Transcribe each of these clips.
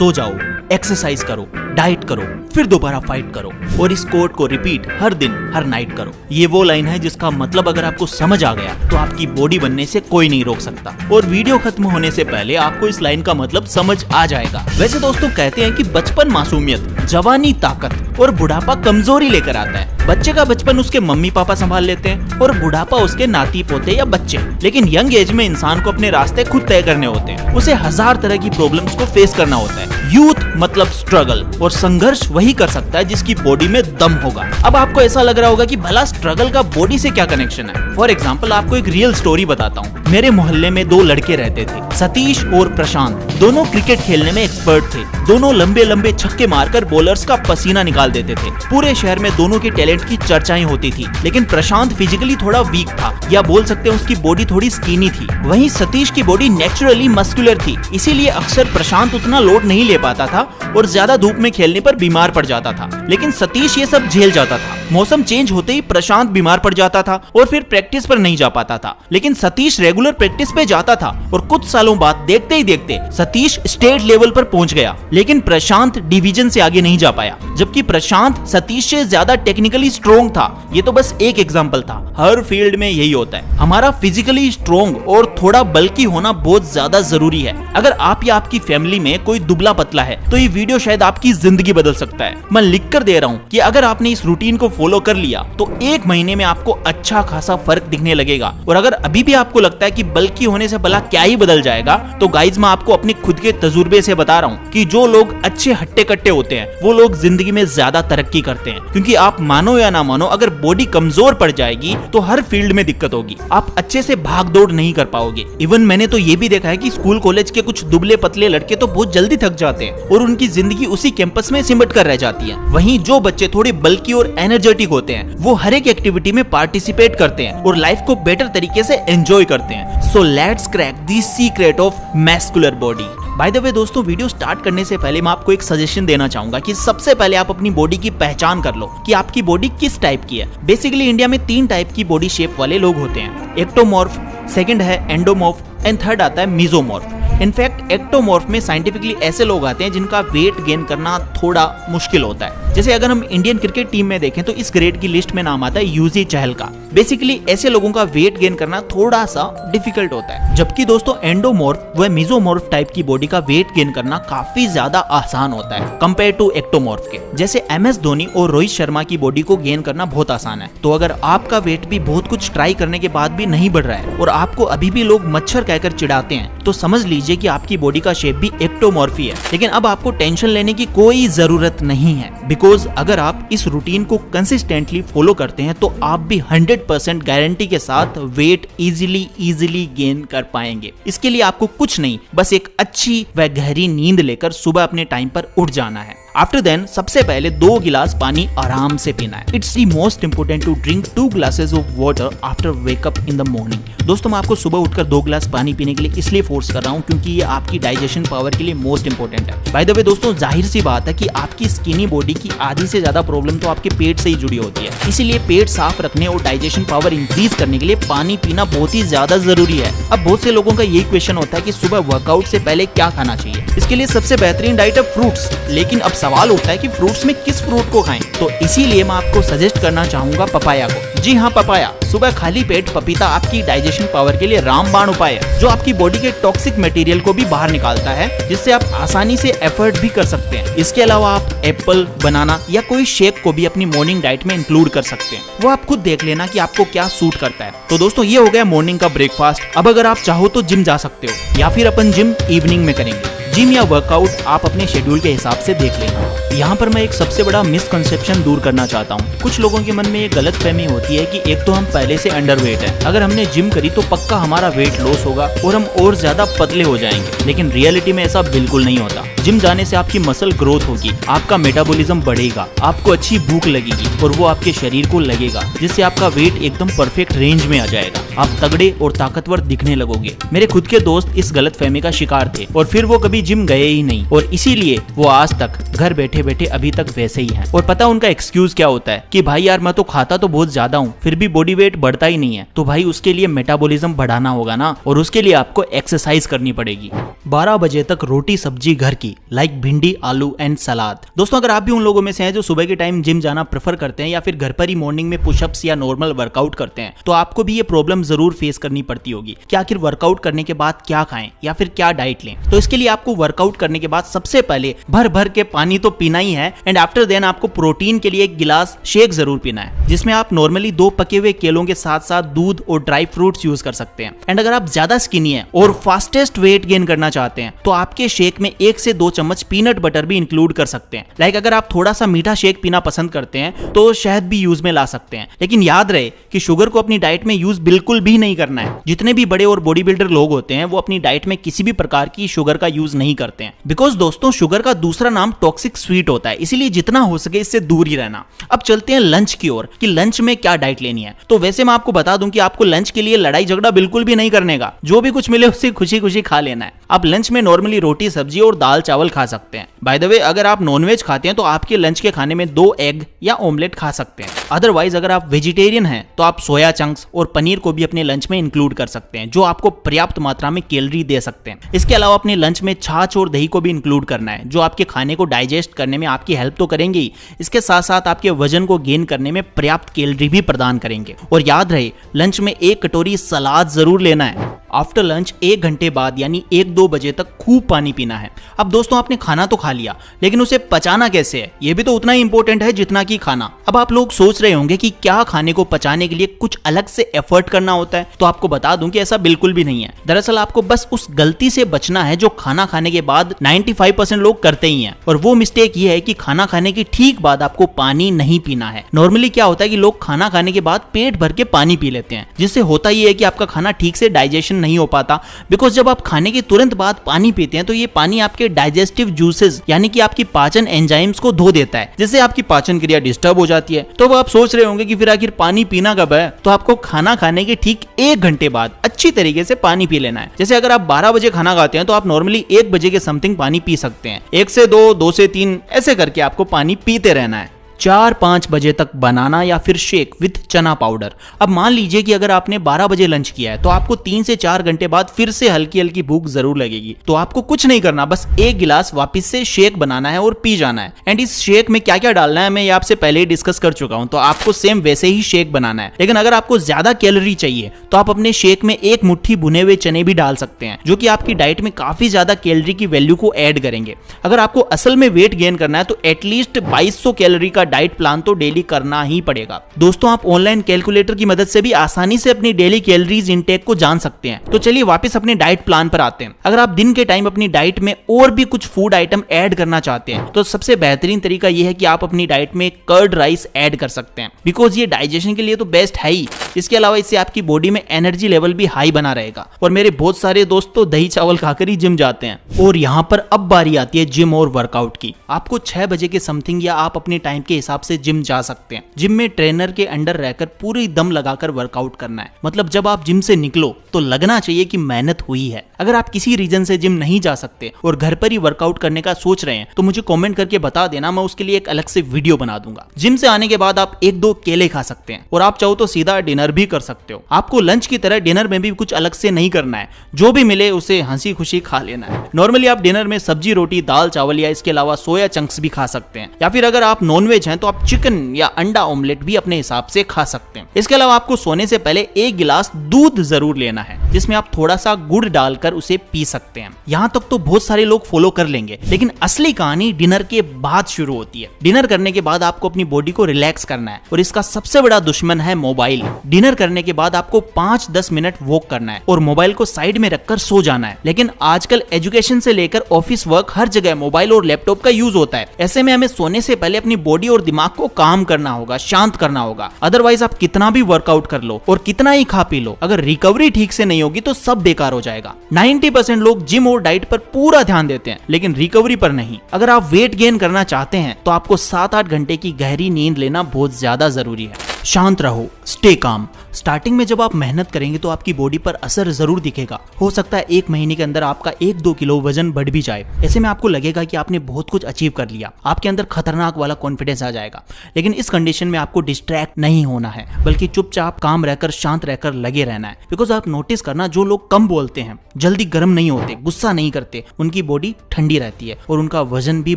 सो जाओ, एक्सरसाइज करो, डाइट करो, फिर दोबारा फाइट करो और इस कोट को रिपीट हर दिन हर नाइट करो। ये वो लाइन है जिसका मतलब अगर आपको समझ आ गया तो आपकी बॉडी बनने से कोई नहीं रोक सकता। और वीडियो खत्म होने से पहले आपको इस लाइन का मतलब समझ आ जाएगा। वैसे दोस्तों कहते हैं कि बचपन मासूमियत, जवानी ताकत और बुढ़ापा कमजोरी लेकर आता है। बच्चे का बचपन उसके मम्मी पापा संभाल लेते हैं और बुढ़ापा उसके नाती पोते या बच्चे। लेकिन यंग एज में इंसान को अपने रास्ते खुद तय करने होते हैं। उसे हजार तरह की प्रॉब्लम्स को फेस करना होता है। यूथ मतलब स्ट्रगल, और संघर्ष वही कर सकता है जिसकी बॉडी में दम होगा। अब आपको ऐसा लग रहा होगा कि भला स्ट्रगल का बॉडी से क्या कनेक्शन है। फॉर एग्जाम्पल आपको एक रियल स्टोरी बताता हूँ। मेरे मोहल्ले में दो लड़के रहते थे, सतीश और प्रशांत। दोनों क्रिकेट खेलने में एक्सपर्ट थे। दोनों लंबे लंबे छक्के मारकर बॉलर्स का पसीना निकाल देते थे। पूरे शहर में दोनों के टैलेंट की चर्चाएं होती थी। लेकिन प्रशांत फिजिकली थोड़ा वीक था, या बोल सकते हैं उसकी बॉडी थोड़ी स्किनी थी। वहीं सतीश की बॉडी नेचुरली मस्कुलर थी, इसीलिए अक्सर प्रशांत उतना लोड नहीं ले पाता था और ज्यादा धूप में खेलने पर बीमार पड़ जाता था। लेकिन सतीश ये सब झेल जाता था। मौसम चेंज होते ही प्रशांत बीमार पड़ जाता था और फिर प्रैक्टिस पर नहीं जा पाता था। लेकिन सतीश रेगुलर प्रैक्टिस पे जाता था और कुछ सालों बाद देखते ही देखते सतीश स्टेट लेवल पर पहुंच गया। लेकिन प्रशांत डिवीजन से आगे नहीं जा पाया, जबकि प्रशांत सतीश से ज्यादा टेक्निकली स्ट्रॉन्ग था। ये तो बस एक एग्जांपल था, हर फील्ड में यही होता है। हमारा फिजिकली स्ट्रॉन्ग और थोड़ा बल्कि होना बहुत ज्यादा जरूरी है। अगर आप या आपकी फैमिली में कोई दुबला पतला है तो ये वीडियो शायद आपकी जिंदगी बदल सकता है। मैं लिख कर दे रहा हूँ कि अगर आपने इस रूटीन को फॉलो कर लिया तो 1 महीने में आपको अच्छा खासा फर्क दिखने लगेगा। और अगर अभी भी आपको लगता है कि बल्कि होने से भला क्या ही बदल जाएगा, तो गाइज मैं आपको अपने खुद के तजुर्बे से बता रहा हूँ कि जो लोग अच्छे हट्टे कट्टे होते हैं वो लोग जिंदगी में ज्यादा तरक्की करते हैं। क्योंकि आप मानो या ना मानो, अगर बॉडी कमजोर पड़ जाएगी तो हर फील्ड में दिक्कत होगी। आप अच्छे से भाग दौड़ नहीं कर पाओगे। इवन मैंने तो ये भी देखा है कि स्कूल कॉलेज के कुछ दुबले पतले लड़के तो बहुत जल्दी थक जाते हैं और उनकी जिंदगी उसी कैंपस में सिमट कर रह जाती है। वहीं जो बच्चे थोड़े बल्कि और एनर्जेटिक होते हैं वो हर एक एक्टिविटी में पार्टिसिपेट करते हैं और लाइफ को बेटर तरीके से एंजॉय करते हैं। So let's crack the secret of muscular body. By the way दोस्तों, वीडियो स्टार्ट करने से पहले मैं आपको एक सजेशन देना चाहूंगा कि सबसे पहले आप अपनी बॉडी की पहचान कर लो कि आपकी बॉडी किस टाइप की है। बेसिकली इंडिया में 3 टाइप की बॉडी शेप वाले लोग होते हैं, एक्टोमॉर्फ, सेकंड है एंडोमॉर्फ एंड थर्ड आता है मेसोमॉर्फ। इनफैक्ट एक्टोमॉर्फ में साइंटिफिकली ऐसे लोग आते हैं जिनका वेट गेन करना थोड़ा मुश्किल होता है। जैसे अगर हम इंडियन क्रिकेट टीम में देखें तो इस ग्रेड की लिस्ट में नाम आता है यूजी चहल का। बेसिकली ऐसे लोगों का वेट गेन करना थोड़ा सा डिफिकल्ट होता है। जबकि दोस्तों एंडोमॉर्फ व मेसोमॉर्फ टाइप की बॉडी का वेट गेन करना काफी ज्यादा आसान होता है कंपेयर टू एक्टोमॉर्फ के। जैसे MS धोनी और रोहित शर्मा की बॉडी को गेन करना बहुत आसान है। तो अगर आपका वेट भी बहुत कुछ ट्राई करने के बाद भी नहीं बढ़ रहा है और आपको अभी भी लोग मच्छर कहकर चिढ़ाते हैं, तो समझ लीजिए कि आपकी बॉडी का शेप भी एक्टोमॉर्फी है। लेकिन अब आपको टेंशन लेने की कोई जरूरत नहीं है, बिकॉज अगर आप इस रूटीन को कंसिस्टेंटली फॉलो करते हैं तो आप भी 100% गारंटी के साथ वेट इजीली गेन कर पाएंगे। इसके लिए आपको कुछ नहीं, बस एक अच्छी व गहरी नींद लेकर सुबह अपने टाइम पर उठ जाना है। आफ्टर देन सबसे पहले 2 गिलास पानी आराम से पीना है। It's the most important to drink 2 glasses of water after wake up in the morning. दोस्तों मैं आपको सुबह उठकर 2 गिलास पानी पीने के लिए इसलिए फोर्स कर रहा हूँ क्योंकि ये आपकी डाइजेशन पावर के लिए मोस्ट इंपोर्टेंट है। बाय द वे दोस्तों, जाहिर सी बात है कि आपकी स्किनी बॉडी की आधी से ज्यादा प्रॉब्लम तो आपके पेट से ही जुड़ी होती है। इसीलिए पेट साफ रखने और डाइजेशन पावर इंक्रीज करने के लिए पानी पीना बहुत ही ज्यादा जरूरी है। अब बहुत से लोगों का यही क्वेश्चन होता है कि सुबह वर्कआउट से पहले क्या खाना चाहिए। इसके लिए सबसे बेहतरीन डाइट है फ्रूट्स। लेकिन अब सवाल उठता है कि फ्रूट्स में किस फ्रूट को खाएं, तो इसीलिए मैं आपको सजेस्ट करना चाहूंगा पपाया को। जी हाँ, पपाया। सुबह खाली पेट पपीता आपकी डाइजेशन पावर के लिए रामबाण उपाय है, जो आपकी बॉडी के टॉक्सिक मटेरियल को भी बाहर निकालता है, जिससे आप आसानी से एफर्ट भी कर सकते हैं। इसके अलावा आप एप्पल, बनाना या कोई शेक को भी अपनी मॉर्निंग डाइट में इंक्लूड कर सकते हैं। वो आप खुद देख लेना कि आपको क्या सूट करता है। तो दोस्तों ये हो गया मॉर्निंग का ब्रेकफास्ट। अब अगर आप चाहो तो जिम जा सकते हो, या फिर अपन जिम इवनिंग में करेंगे। जिम या वर्कआउट आप अपने शेड्यूल के हिसाब से देख लेना। यहाँ पर मैं एक सबसे बड़ा मिसकंसेप्शन दूर करना चाहता हूँ। कुछ लोगों के मन में ये गलतफहमी होती है कि एक तो हम पहले से अंडरवेट है, अगर हमने जिम करी तो पक्का हमारा वेट लॉस होगा और हम और ज्यादा पतले हो जाएंगे। लेकिन रियलिटी में ऐसा बिल्कुल नहीं होता। जिम जाने से आपकी मसल ग्रोथ होगी, आपका मेटाबॉलिज्म बढ़ेगा, आपको अच्छी भूख लगेगी और वो आपके शरीर को लगेगा, जिससे आपका वेट एकदम परफेक्ट रेंज में आ जाएगा। आप तगड़े और ताकतवर दिखने लगोगे। मेरे खुद के दोस्त इस गलतफहमी का शिकार थे और फिर वो कभी जिम गए ही नहीं और इसीलिए वो आज तक घर बैठे बैठे बैठे अभी तक वैसे ही हैं। और पता उनका एक्सक्यूज क्या होता है कि भाई यार मैं तो खाता तो बहुत ज्यादा हूँ फिर भी बॉडी वेट बढ़ता ही नहीं है। तो भाई उसके लिए मेटाबॉलिज्म बढ़ाना होगा ना, और उसके लिए आपको एक्सरसाइज करनी पड़ेगी। 12 बजे तक रोटी सब्जी घर की, लाइक भिंडी आलू एंड सलाद। दोस्तों अगर आप भी उन लोगों में से हैं जो सुबह के टाइम जिम जाना प्रेफर करते हैं या फिर घर पर ही मॉर्निंग में पुशअप्स या नॉर्मल वर्कआउट करते हैं, तो आपको भी ये प्रॉब्लम जरूर फेस करनी पड़ती होगी कि आखिर वर्कआउट करने के बाद क्या खाएं या फिर क्या डाइट लें। तो इसके लिए आपको वर्कआउट करने के बाद सबसे पहले भर भर के पानी तो पीना ही है, एंड आफ्टर देन आपको प्रोटीन के लिए एक गिलास शेक जरूर पीना है, जिसमें आप नॉर्मली 2 पके हुए केलों के साथ साथ दूध और ड्राई फ्रूट्स यूज कर सकते हैं। एंड अगर आप ज्यादा स्किनी हैं और फास्टेस्ट वेट गेन करना चाहते हैं तो आपके शेक में 1 से 2 चम्मच पीनट बटर भी इंक्लूड कर सकते हैं। लाइक अगर आप थोड़ा सा मीठा शेक पीना पसंद करते हैं तो शहद भी यूज में ला सकते हैं, लेकिन याद रहे कि शुगर को अपनी डाइट में यूज बिल्कुल भी नहीं करना है। जितने भी बड़े और बॉडी बिल्डर लोग होते हैं वो अपनी डाइट में किसी भी प्रकार की शुगर का यूज नहीं करते हैं, बिकॉज दोस्तों शुगर का दूसरा नाम टॉक्सिक स्वीट होता है, इसीलिए जितना हो सके इससे दूर ही रहना। अब चलते हैं लंच की ओर कि लंच में क्या डाइट लेनी है। तो वैसे मैं आपको बता दूं कि आपको लंच के लिए लड़ाई झगड़ा बिल्कुल भी नहीं करने का, जो भी कुछ मिले उससे खुशी खुशी खा लेना है। आप लंच में नॉर्मली रोटी सब्जी और दाल चावल खा सकते हैं। बाय द वे अगर आप नॉनवेज खाते हैं तो आपके लंच के खाने में 2 एग या ऑमलेट खा सकते हैं। अदरवाइज अगर आप वेजिटेरियन हैं तो आप सोया चंक्स और पनीर को भी अपने लंच में इंक्लूड कर सकते हैं, जो आपको पर्याप्त मात्रा में कैलोरी दे सकते हैं। इसके अलावा अपने लंच में छाछ और दही को भी इंक्लूड करना है, जो आपके खाने को डाइजेस्ट करने में आपकी हेल्प तो करेंगे ही, इसके साथ साथ आपके वजन को गेन करने में पर्याप्त कैलोरी भी प्रदान करेंगे। और याद रहे लंच में 1 कटोरी सलाद जरूर लेना है। आफ्टर लंच 1 घंटे बाद यानी 1-2 बजे तक खूब पानी पीना है। अब दोस्तों आपने खाना तो खा लिया, लेकिन उसे पचाना कैसे है ये भी तो उतना ही इंपॉर्टेंट है जितना कि खाना। अब आप लोग सोच रहे होंगे कि क्या खाने को पचाने के लिए कुछ अलग से एफर्ट करना होता है, तो आपको बता दूं कि ऐसा बिल्कुल भी नहीं है। दरअसल आपको बस उस गलती से बचना है जो खाना खाने के बाद 95% लोग करते ही हैं, और वो मिस्टेक ये है कि खाना खाने की ठीक बाद आपको पानी नहीं पीना है। नॉर्मली क्या होता है कि लोग खाना खाने के बाद पेट भर के पानी पी लेते हैं, जिससे होता ये है कि आपका खाना ठीक से डाइजेशन नहीं हो पाता, बिकॉज जब आप खाने के तुरंत बाद पानी पीते हैं तो ये पानी आपके डाइजेस्टिव जूसेस यानी कि आपकी पाचन एंजाइम्स को धो देता है, जिससे आपकी पाचन क्रिया डिस्टर्ब हो जाती है। तो आप सोच रहे होंगे कि फिर आखिर पानी पीना कब है, तो आपको खाना खाने के ठीक 1 घंटे बाद अच्छी तरीके से पानी पी लेना है। जैसे अगर आप 12 बजे खाना खाते हैं तो आप नॉर्मली 1 बजे के समथिंग पानी पी सकते हैं। 1 से 2, 2 से 3 ऐसे करके आपको पानी पीते रहना है। 4-5 बजे तक बनाना या फिर शेक विद चना पाउडर। अब मान लीजिए कि अगर आपने 12 बजे लंच किया है तो आपको 3 से 4 घंटे बाद फिर से हल्की हल्की भूख जरूर लगेगी, तो आपको कुछ नहीं करना, बस 1 गिलास वापस से शेक बनाना है और पी जाना है। एंड इस शेक में क्या क्या डालना है मैं ये आपसे पहले ही डिस्कस कर चुका हूं, तो आपको सेम वैसे ही शेक बनाना है। लेकिन अगर आपको ज्यादा कैलोरी चाहिए तो आप अपने शेक में 1 मुट्ठी भुने हुए चने भी डाल सकते हैं, जो कि आपकी डाइट में काफी ज्यादा कैलोरी की वैल्यू को ऐड करेंगे। अगर आपको असल में वेट गेन करना है तो एटलीस्ट 2200 कैलोरी का डाइट प्लान तो डेली करना ही पड़ेगा। दोस्तों आप ऑनलाइन कैलकुलेटर की मदद से भी आसानी से अपनी डेली कैलोरीज इनटेक को जान सकते हैं। तो चलिए वापस अपने डाइट प्लान पर आते हैं। अगर आप दिन के टाइम अपनी डाइट में और भी कुछ फूड आइटम ऐड करना चाहते हैं तो सबसे बेहतरीन तरीका यह है कि आप अपनी डाइट में कर्ड राइस ऐड कर सकते हैं, बिकॉज ये डाइजेशन के लिए तो बेस्ट है ही। इसके अलावा इससे आपकी बॉडी में एनर्जी लेवल भी हाई बना रहेगा। और मेरे बहुत सारे दोस्त तो दही चावल खाकर ही जिम जाते हैं। और यहाँ पर अब बारी आती है जिम और वर्कआउट की। आपको 6 बजे के समथिंग या आप अपने टाइम के हिसाब से जिम जा सकते हैं। जिम में ट्रेनर के अंडर रहकर पूरी दम लगाकर वर्कआउट करना है। मतलब जब आप जिम से निकलो तो लगना चाहिए कि मेहनत हुई है। अगर आप किसी रीजन से जिम नहीं जा सकते और घर पर ही वर्कआउट करने का सोच रहे हैं तो मुझे कमेंट करके बता देना, मैं उसके लिए एक अलग से वीडियो बना दूंगा। जिम से आने के बाद आप 1-2 केले खा सकते हैं और आप चाहो तो सीधा डिनर भी कर सकते हो। आपको लंच की तरह डिनर में भी कुछ अलग से नहीं करना है, जो भी मिले उसे हंसी खुशी खा लेना है। नॉर्मली आप डिनर में सब्जी रोटी दाल चावल या इसके अलावा सोया चंक्स भी खा सकते हैं, या फिर अगर आप नॉनवेज हैं तो आप चिकन या अंडा ऑमलेट भी अपने हिसाब से खा सकते हैं। इसके अलावा आपको सोने से पहले 1 गिलास दूध जरूर लेना है, जिसमें आप थोड़ा सा गुड़ डालकर उसे पी सकते हैं। यहाँ तक तो बहुत सारे लोग फॉलो कर लेंगे, लेकिन असली कहानी डिनर के बाद शुरू होती है। डिनर करने के बाद आपको अपनी बॉडी को रिलैक्स करना है और इसका सबसे बड़ा दुश्मन है मोबाइल। डिनर करने के बाद आपको 5-10 मिनट वॉक करना है और मोबाइल को साइड में रखकर सो जाना है। लेकिन आजकल एजुकेशन से लेकर ऑफिस वर्क हर जगह मोबाइल और लैपटॉप का यूज होता है। ऐसे में हमें सोने से पहले अपनी बॉडी और दिमाग को काम करना होगा, शांत करना होगा। अदरवाइज आप कितना भी वर्कआउट कर लो और कितना ही खा पी लो, अगर रिकवरी ठीक से नहीं होगी तो सब बेकार हो जाएगा। 90% लोग जिम और डाइट पर पूरा ध्यान देते हैं लेकिन रिकवरी पर नहीं। अगर आप वेट गेन करना चाहते हैं तो आपको 7-8 घंटे की गहरी नींद लेना बहुत ज्यादा जरूरी है। शांत रहो, स्टे काम। स्टार्टिंग में जब आप मेहनत करेंगे तो आपकी बॉडी पर असर जरूर दिखेगा। हो सकता है 1 महीने के अंदर आपका 1-2 किलो वजन बढ़ भी जाए। ऐसे में आपको लगेगा कि आपने बहुत कुछ अचीव कर लिया, आपके अंदर खतरनाक वाला कॉन्फिडेंस आ जाएगा। लेकिन इस कंडीशन में आपको डिस्ट्रैक्ट नहीं होना है, बल्कि चुपचाप काम रहकर शांत रहकर लगे रहना है। बिकॉज आप नोटिस करना, जो लोग कम बोलते हैं, जल्दी गर्म नहीं होते, गुस्सा नहीं करते, उनकी बॉडी ठंडी रहती है और उनका वजन भी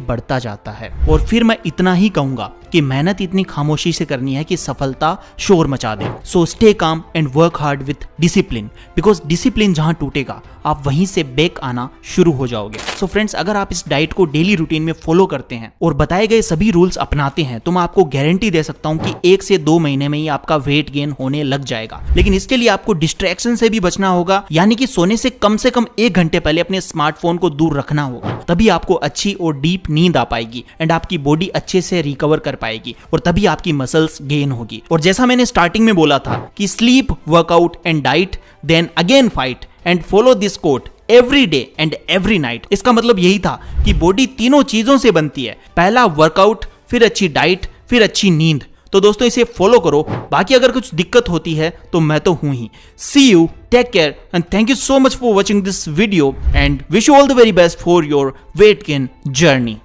बढ़ता जाता है। और फिर मैं इतना ही कहूंगा कि मेहनत इतनी खामोशी से करनी है कि सफलता शोर मचा दे। So stay calm and work hard with discipline, because discipline जहां टूटेगा आप वहीं से बैक आना शुरू हो जाओगे। सो फ्रेंड्स, अगर आप इस डाइट को डेली रूटीन में फॉलो करते हैं और बताए गए सभी रूल्स अपनाते हैं तो मैं आपको गारंटी दे सकता हूं कि 1 से 2 महीने में ही आपका वेट गेन होने लग जाएगा। लेकिन इसके लिए आपको डिस्ट्रैक्शन से भी बचना होगा, यानी कि सोने से कम 1 घंटे पहले अपने स्मार्टफोन को दूर रखना होगा। तभी आपको अच्छी और डीप नींद आ पाएगी एंड आपकी बॉडी अच्छे से रिकवर कर पाएगी और तभी आपकी मसल्स गेन होगी। और जैसा मैंने स्टार्टिंग में बोला था कि sleep, workout and diet, then again fight and follow this quote every day and every night. इसका मतलब यही था कि बॉडी तीनों चीजों से बनती है, पहला वर्कआउट, फिर अच्छी डाइट, फिर अच्छी नींद। तो दोस्तों इसे फॉलो करो। बाकी अगर कुछ दिक्कत होती है तो मैं तो हूं ही। See you, take care and thank you so much for watching this video and wish you all the very best for your weight gain journey.